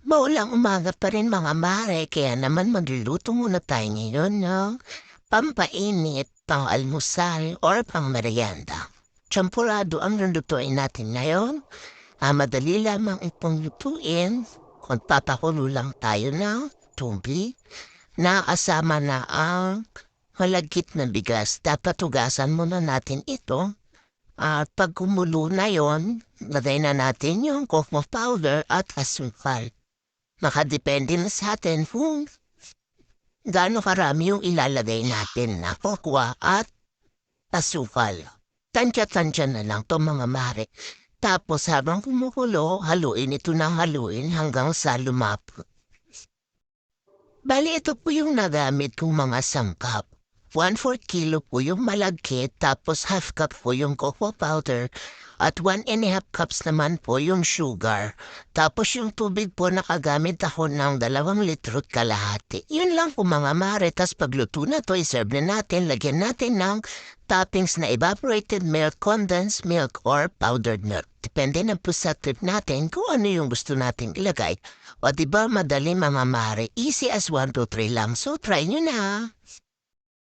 Maulang umaga pa rin mga mare, kaya naman magluluto muna tayo ngayon ng pampainit, pang-almusal, or pang-merienda. Champurado ang lulutuin natin ngayon. Madali lamang itong lutuin kung papakulo lang tayo ng tubig na kasama na ang malagkit na bigas. Dapat hugasan muna natin ito at pag kumulo na yon, lagay na natin yung cocoa powder at asukal. Nakadepende na sa atin kung gaano karami yung ilalagay natin na kokwa at asukal. Tansya-tansya na lang to mga mare. Tapos habang kumukulo, haluin ito ng haluin hanggang sa lumapot. Bali ito po yung nagamit kong mga sangkap. 1/4 kilo po yung malagkit, tapos half cup po yung cocoa powder, at 1 1/2 cups naman po yung sugar. Tapos yung tubig po nakagamit ako ng 2 litro't kalahati. Yun lang po mga mare, tas pagluto na to, iserve na natin, lagyan natin ng toppings na evaporated milk, condensed milk, or powdered milk. Depende na po sa trip natin kung ano yung gusto nating ilagay. O diba madali mga mare, easy as 1, 2, 3 lang, so try nyo na.